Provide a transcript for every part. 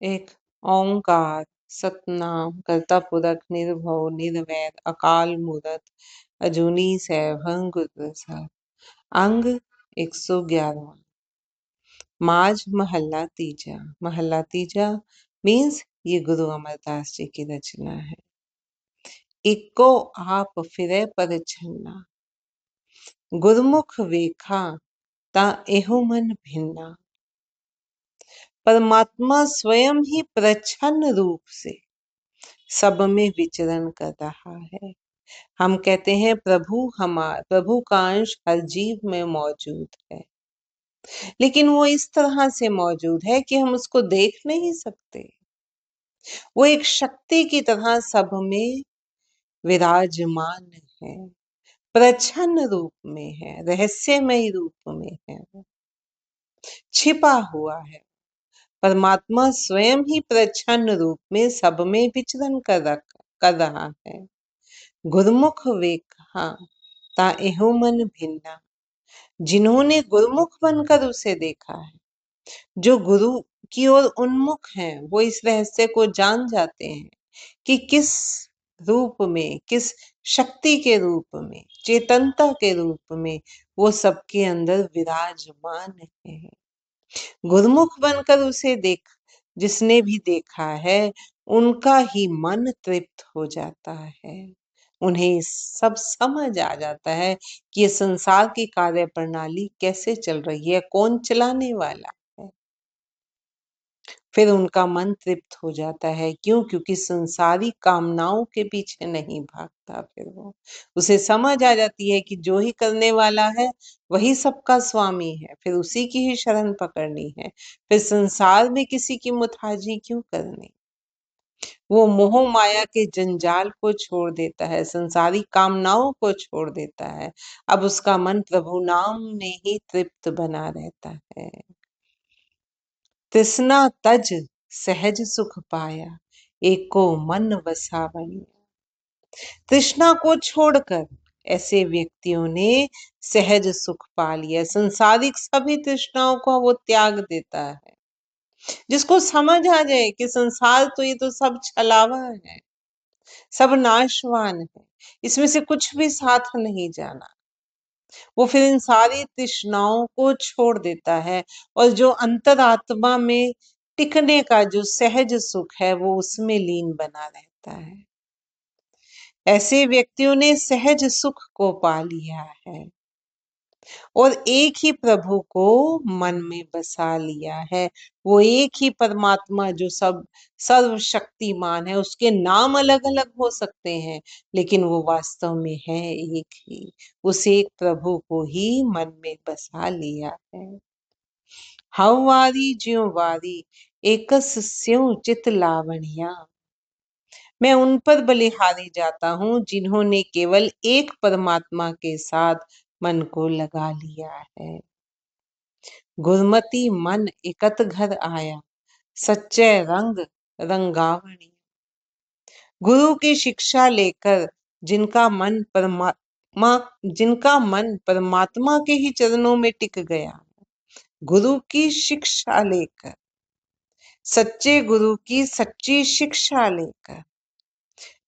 एक ओंकार सतनाम करता पुरख निर्भव निर्वैर अकाल मूरत अजूनी सैभं गुर प्रसाद। अंग 111। माज महल्ला तीजा। महल्ला तीजा मीन्स ये गुरु अमरदास जी की रचना है। इको आप फिरे परिछन्ना, गुरमुख वेखा ता एहु मन भिन्ना। परमात्मा स्वयं ही प्रच्छन्न रूप से सब में विचरण कर रहा है। हम कहते हैं प्रभु का अंश हर जीव में मौजूद है, लेकिन वो इस तरह से मौजूद है कि हम उसको देख नहीं सकते। वो एक शक्ति की तरह सब में विराजमान है, प्रच्छन्न रूप में है, रहस्यमय रूप में है, छिपा हुआ है। परमात्मा स्वयं ही प्रच्छन्न रूप में सब में विचरण कर रहा है। गुरमुख वेखा ता एहु मन भिन्ना। जिन्होंने गुरमुख बनकर उसे देखा है, जो गुरु की ओर उन्मुख हैं, वो इस रहस्य को जान जाते हैं कि किस रूप में, किस शक्ति के रूप में, चेतनता के रूप में वो सबके अंदर विराजमान है। गुरमुख बनकर उसे जिसने भी देखा है, उनका ही मन तृप्त हो जाता है। उन्हें सब समझ आ जाता है कि ये संसार की कार्य प्रणाली कैसे चल रही है, कौन चलाने वाला है। फिर उनका मन तृप्त हो जाता है। क्यों? क्योंकि संसारी कामनाओं के पीछे नहीं भागता। फिर वो उसे समझ आ जाती है कि जो ही करने वाला है वही सबका स्वामी है, फिर उसी की ही शरण पकड़नी है। फिर संसार में किसी की मुताजी क्यों करनी। वो मोह माया के जंजाल को छोड़ देता है, संसारी कामनाओं को छोड़ देता है। अब उसका मन प्रभु नाम में ही तृप्त बना रहता है। तृष्णा तज सहज सुख पाया, एको मन बसा बनिया। तृष्णा को छोड़कर ऐसे व्यक्तियों ने सहज सुख पा लिया। संसारिक सभी तृष्णाओं को वो त्याग देता है। जिसको समझ आ जाए कि संसार तो ये तो सब छलावा है, सब नाशवान है, इसमें से कुछ भी साथ नहीं जाना, वो फिर इन सारी तृष्णाओं को छोड़ देता है और जो अंतरात्मा में टिकने का जो सहज सुख है वो उसमें लीन बना रहता है। ऐसे व्यक्तियों ने सहज सुख को पा लिया है और एक ही प्रभु को मन में बसा लिया है। वो एक ही परमात्मा जो सब सर्वशक्तिमान है, उसके नाम अलग अलग हो सकते हैं, लेकिन वो वास्तव में है एक ही। उस एक प्रभु को ही मन में बसा लिया है। हव वारी ज्यों वारी एकस स्यों चित लावणिया। मैं उन पर बलिहारी जाता हूँ जिन्होंने केवल एक परमात्मा के साथ मन को लगा लिया है। गुरमति मन एकत घर आया, सच्चे रंग रंगावणी। गुरु की शिक्षा लेकर जिनका मन परमात्मा के ही चरणों में टिक गया, गुरु की शिक्षा लेकर, सच्चे गुरु की सच्ची शिक्षा लेकर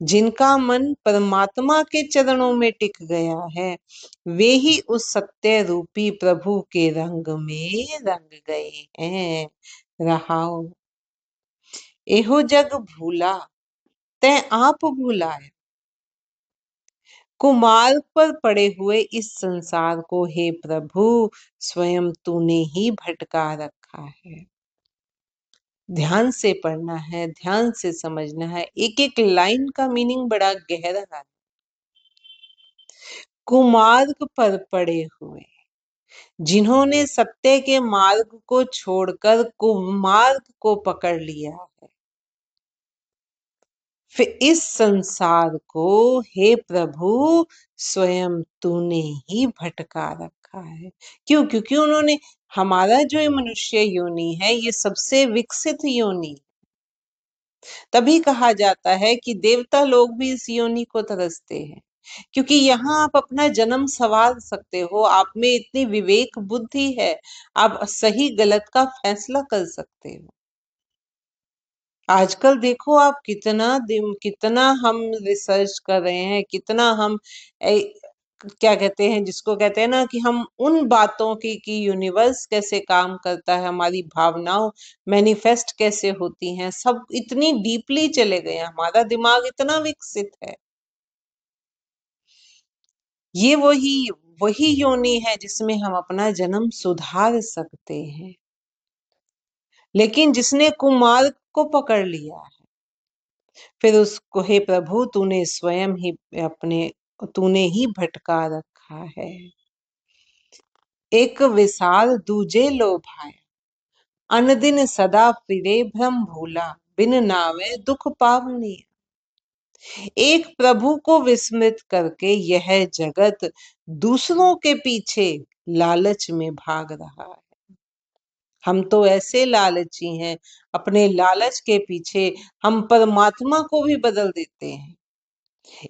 जिनका मन परमात्मा के चरणों में टिक गया है, वे ही उस सत्य रूपी प्रभु के रंग में रंग गए हैं। रहाओ एहो जग भूला तै आप भूलाया। कुमार्ग पर पड़े हुए इस संसार को हे प्रभु स्वयं तूने ही भटका रखा है। ध्यान से पढ़ना है, ध्यान से समझना है। एक एक लाइन का मीनिंग बड़ा गहरा है। कुमार्ग पर पड़े हुए, जिन्होंने सत्य के मार्ग को छोड़कर कुमार्ग को पकड़ लिया है, फिर इस संसार को हे प्रभु स्वयं तूने ही भटका रखा है। क्यों? क्योंकि उन्होंने हमारा जो ये मनुष्य योनि है, ये सबसे विकसित योनि, तभी कहा जाता है कि देवता लोग भी इस योनि को तरसते हैं, क्योंकि यहाँ आप अपना जन्म संवार सकते हो, आप में इतनी विवेक बुद्धि है, आप सही गलत का फैसला कर सकते हो। आजकल देखो आप कितना हम रिसर्च कर रहे हैं, कितना हम क्या कहते हैं, जिसको कहते हैं ना कि हम उन बातों की कि यूनिवर्स कैसे काम करता है, हमारी भावनाओं मैनिफेस्ट कैसे होती हैं, सब इतनी डीपली चले गए हैं, हमारा दिमाग इतना विकसित है। ये वही वही योनि है जिसमें हम अपना जन्म सुधार सकते हैं। लेकिन जिसने कुमार्ग को पकड़ लिया है, फिर उसको हे प्रभु तूने स्वयं ही तूने ही भटका रखा है। एक विसार दूजे लोभाया, अनदिन सदा फिरे भ्रम भूला, बिन नावे दुख पावनी। एक प्रभु को विस्मृत करके यह जगत दूसरों के पीछे लालच में भाग रहा है। हम तो ऐसे लालची हैं, अपने लालच के पीछे हम परमात्मा को भी बदल देते हैं।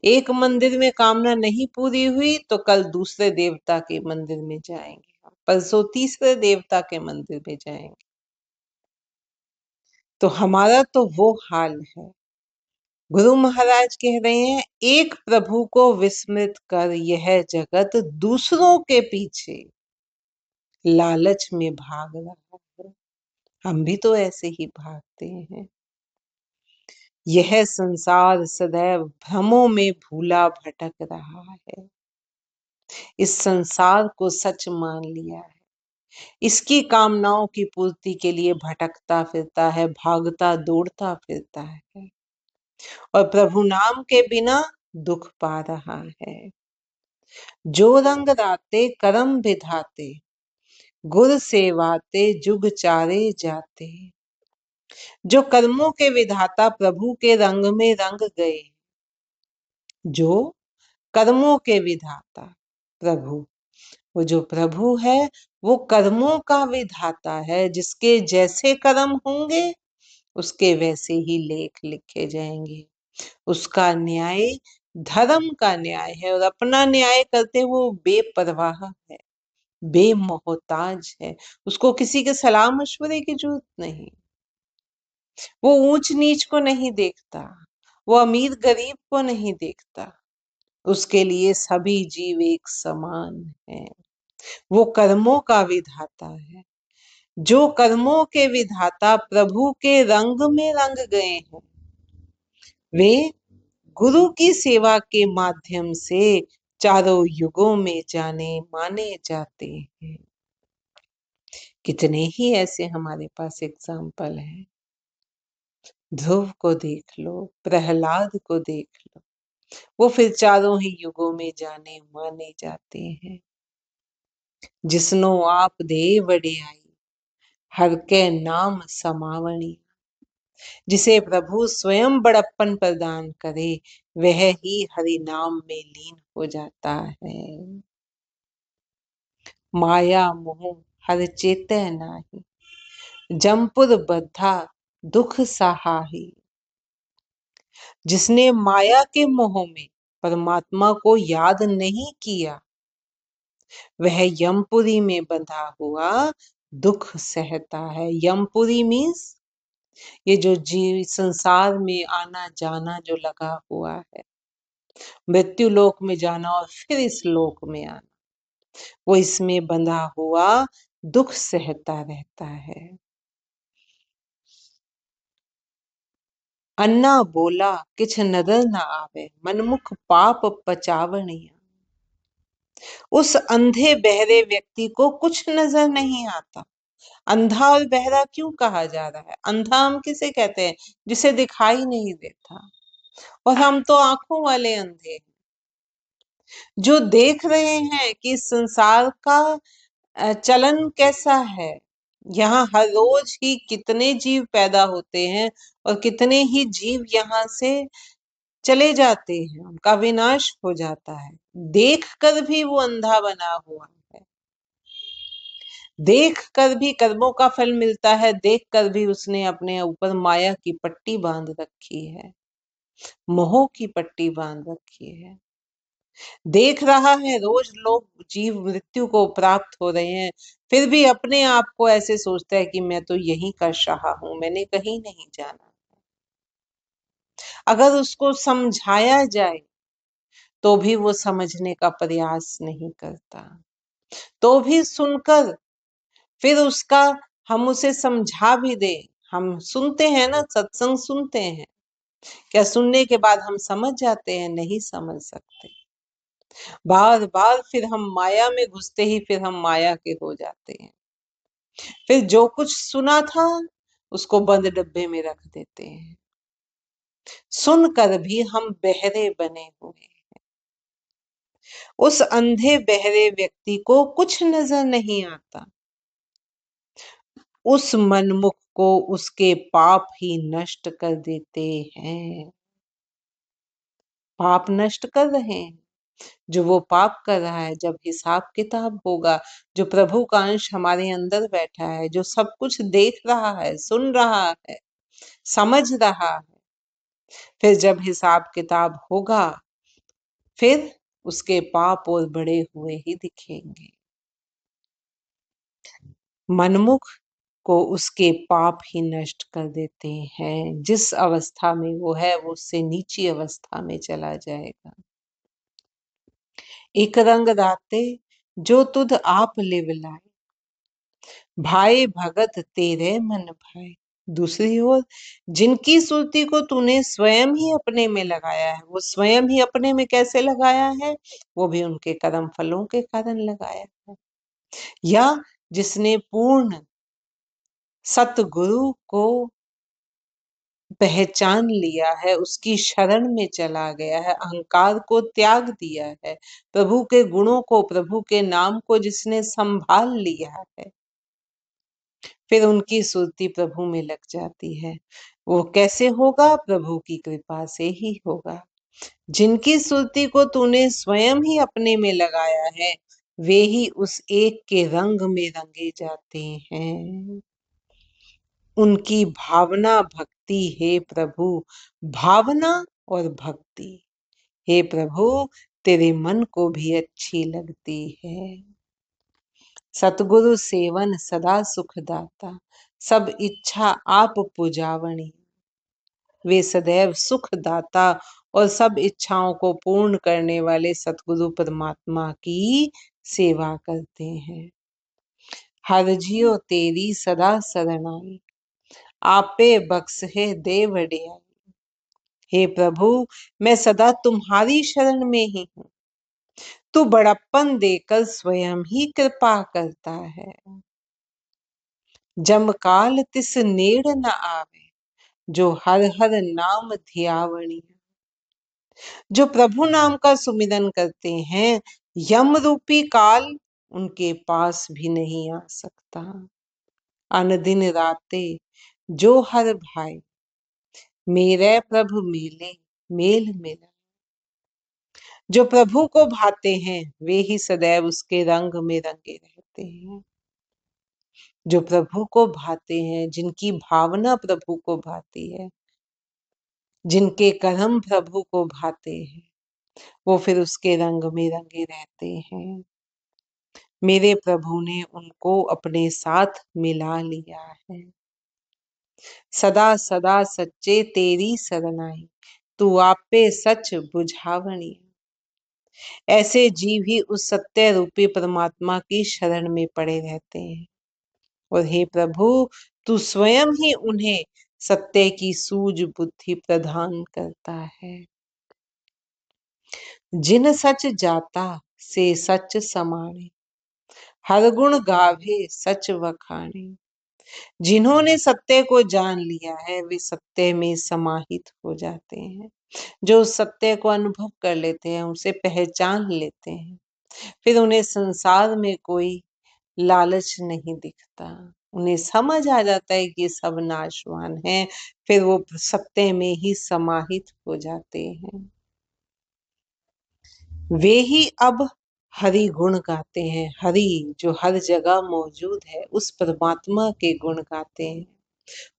एक मंदिर में कामना नहीं पूरी हुई तो कल दूसरे देवता के मंदिर में जाएंगे, परसों तीसरे देवता के मंदिर में जाएंगे। तो हमारा तो वो हाल है। गुरु महाराज कह रहे हैं, एक प्रभु को विस्मृत कर यह जगत दूसरों के पीछे लालच में भाग रहा है। हम भी तो ऐसे ही भागते हैं। यह संसार सदैव भ्रमों में भूला भटक रहा है। इस संसार को सच मान लिया है, इसकी कामनाओं की पूर्ति के लिए भटकता फिरता है, भागता दौड़ता फिरता है, और प्रभु नाम के बिना दुख पा रहा है। जो रंग राते करम विधाते, गुर सेवाते जुग चारे जाते। जो कर्मों के विधाता प्रभु के रंग में रंग गए, जो कर्मों के विधाता प्रभु, वो जो प्रभु है वो कर्मों का विधाता है। जिसके जैसे कर्म होंगे उसके वैसे ही लेख लिखे जाएंगे। उसका न्याय धर्म का न्याय है, और अपना न्याय करते वो बेपरवाह है, बेमोहताज है। उसको किसी के सलाह मशवरे की जरूरत नहीं। वो ऊंच नीच को नहीं देखता, वो अमीर गरीब को नहीं देखता। उसके लिए सभी जीव एक समान है। वो कर्मों का विधाता है। जो कर्मों के विधाता प्रभु के रंग में रंग गए हैं, वे गुरु की सेवा के माध्यम से चारों युगों में जाने माने जाते हैं। कितने ही ऐसे हमारे पास एग्जाम्पल हैं। ध्रुव को देख लो, प्रहलाद को देख लो, वो फिर चारों ही युगों में जाने माने जाते हैं। जिसनो आप दे वडियाई, हर के नाम समावणी। जिसे प्रभु स्वयं बड़प्पन प्रदान करे, वह ही हरि नाम में लीन हो जाता है। माया मोह हर चेते नाही, जमपुर बद्धा दुख सहाही। जिसने माया के मोह में परमात्मा को याद नहीं किया, वह यमपुरी में बंधा हुआ दुख सहता है। यमपुरी मीन्स ये जो जीव संसार में आना जाना जो लगा हुआ है, मृत्यु लोक में जाना और फिर इस लोक में आना, वो इसमें बंधा हुआ दुख सहता रहता है। अन्ना बोला किछ नजर न आवे, मनमुख पाप पचावनिया। उस अंधे बहरे व्यक्ति को कुछ नजर नहीं आता। अंधा और बहरा क्यों कहा जा रहा है? अंधा हम किसे कहते हैं? जिसे दिखाई नहीं देता। और हम तो आंखों वाले अंधे हैं, जो देख रहे हैं कि संसार का चलन कैसा है। यहाँ हर रोज ही कितने जीव पैदा होते हैं और कितने ही जीव यहाँ से चले जाते हैं, उनका विनाश हो जाता है। देख कर भी वो अंधा बना हुआ है। देख कर भी कर्मों का फल मिलता है, देख कर भी उसने अपने ऊपर माया की पट्टी बांध रखी है, मोह की पट्टी बांध रखी है। देख रहा है रोज लोग जीव मृत्यु को प्राप्त हो रहे हैं, फिर भी अपने आप को ऐसे सोचता है कि मैं तो यहीं का शाह हूं, मैंने कहीं नहीं जाना। अगर उसको समझाया जाए तो भी वो समझने का प्रयास नहीं करता, तो भी सुनकर फिर उसका हम उसे समझा भी दे, हम सुनते हैं ना, सत्संग सुनते हैं, क्या सुनने के बाद हम समझ जाते हैं? नहीं समझ सकते। बार बार फिर हम माया में घुसते ही फिर हम माया के हो जाते हैं। फिर जो कुछ सुना था उसको बंद डब्बे में रख देते हैं। सुनकर भी हम बहरे बने हुए हैं। उस अंधे बहरे व्यक्ति को कुछ नजर नहीं आता। उस मनमुख को उसके पाप ही नष्ट कर देते हैं। पाप नष्ट कर रहे हैं। जो वो पाप कर रहा है, जब हिसाब किताब होगा, जो प्रभु का अंश हमारे अंदर बैठा है, जो सब कुछ देख रहा है, सुन रहा है, समझ रहा है, फिर जब हिसाब किताब होगा फिर उसके पाप और बड़े हुए ही दिखेंगे। मनमुख को उसके पाप ही नष्ट कर देते हैं। जिस अवस्था में वो है वो उससे नीची अवस्था में चला जाएगा। एक रंग दाते जो तुध आप लिव लाए, भाई भगत तेरे मन भाए। दूसरी ओर जिनकी सुरती को तूने स्वयं ही अपने में लगाया है, वो स्वयं ही अपने में कैसे लगाया है? वो भी उनके कर्म फलों के कारण लगाया है। या जिसने पूर्ण सतगुरु को पहचान लिया है, उसकी शरण में चला गया है, अहंकार को त्याग दिया है, प्रभु के गुणों को, प्रभु के नाम को जिसने संभाल लिया है, फिर उनकी सुरती प्रभु में लग जाती है। वो कैसे होगा? प्रभु की कृपा से ही होगा। जिनकी सुरती को तूने स्वयं ही अपने में लगाया है, वे ही उस एक के रंग में रंगे जाते हैं। उनकी भावना भक्ति, हे प्रभु, भावना और भक्ति हे प्रभु तेरे मन को भी अच्छी लगती है। सतगुरु सेवन सदा सुखदाता, सब इच्छा आप पुजावणी। वे सदैव सुखदाता और सब इच्छाओं को पूर्ण करने वाले सतगुरु परमात्मा की सेवा करते हैं। हर जियो तेरी सदा शरणाई, आपे बख्श है देव डियाई। हे प्रभु मैं सदा तुम्हारी शरण में ही हूँ। तू बड़प्पन देकर स्वयं ही कृपा करता है। जम काल तिस नेड़ न आवे, जो हर हर नाम धियावणी। जो प्रभु नाम का सुमिरन करते हैं, यम रूपी काल उनके पास भी नहीं आ सकता। अनदिन राते जो हर भाई, मेरे प्रभु मिले मेल मिला। जो प्रभु को भाते हैं वे ही सदैव उसके रंग में रंगे रहते हैं। जो प्रभु को भाते हैं, जिनकी भावना प्रभु को भाती है, जिनके कर्म प्रभु को भाते हैं, वो फिर उसके रंग में रंगे रहते हैं। मेरे प्रभु ने उनको अपने साथ मिला लिया है। सदा सदा सच्चे तेरी सरनाई, तू आपे सच बुझावणी। ऐसे जीव ही उस सत्य रूपी परमात्मा की शरण में पड़े रहते हैं। और हे प्रभु तू स्वयं ही उन्हें सत्य की सूझ बुद्धि प्रदान करता है। जिन सच जाता से सच समाने, हर गुण गावे सच वखाणे। जिन्होंने सत्य को जान लिया है वे सत्य में समाहित हो जाते हैं। जो सत्य को अनुभव कर लेते हैं, उसे पहचान लेते हैं, फिर उन्हें संसार में कोई लालच नहीं दिखता। उन्हें समझ आ जाता है कि सब नाशवान है, फिर वो सत्य में ही समाहित हो जाते हैं। वे ही अब हरि गुण गाते हैं। हरि जो हर जगह मौजूद है, उस परमात्मा के गुण गाते हैं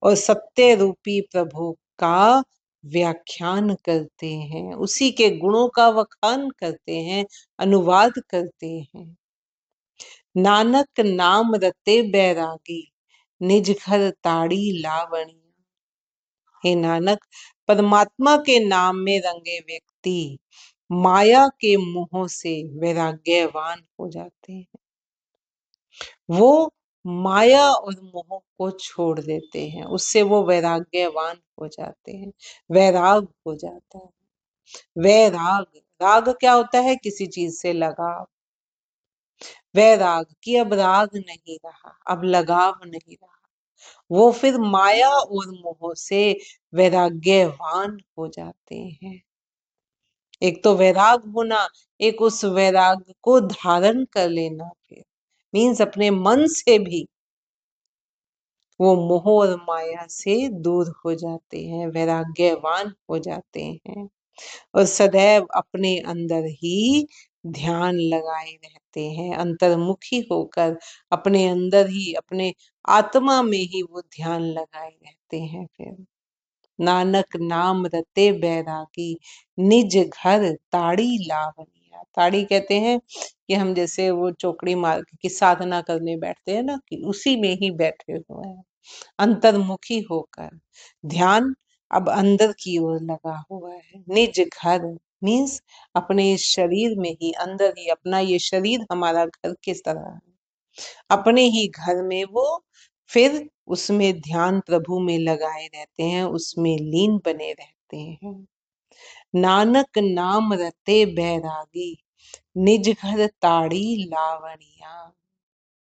और सत्य रूपी प्रभु का व्याख्यान करते हैं, उसी के गुणों का वखान करते हैं, अनुवाद करते हैं। नानक नाम रते बैरागी, निज घर ताड़ी लावणी। हे नानक, परमात्मा के नाम में रंगे व्यक्ति माया के मोह से वैराग्यवान हो जाते हैं। वो माया और मोह को छोड़ देते हैं, उससे वो वैराग्यवान हो जाते हैं, वैराग हो जाता है। वैराग, राग क्या होता है? किसी चीज से लगाव। वैराग कि अब राग नहीं रहा, अब लगाव नहीं रहा, वो फिर माया और मोह से वैराग्यवान हो जाते हैं। एक तो वैराग होना, एक उस वैराग को धारण कर लेना, फिर मीन्स अपने मन से भी वो मोह और माया से दूर हो जाते हैं, वैराग्यवान हो जाते हैं और सदैव अपने अंदर ही ध्यान लगाए रहते हैं, अंतर्मुखी होकर अपने अंदर ही, अपने आत्मा में ही वो ध्यान लगाए रहते हैं। फिर नानक नाम रते बैरागी निज घर ताड़ी लावनिया। ताड़ी कहते हैं कि हम जैसे वो चौकड़ी मार के साधना करने बैठते हैं ना, कि उसी में ही बैठे हुए हैं, अंतर्मुखी होकर। ध्यान अब अंदर की ओर लगा हुआ है। निज घर मीन्स अपने इस शरीर में ही, अंदर ही, अपना ये शरीर हमारा घर किस तरह है, अपने ही घर में वो फिर उसमें ध्यान प्रभु में लगाए रहते हैं, उसमें लीन बने रहते हैं। नानक नाम रते बैरागी निज घर ताड़ी लावणिया।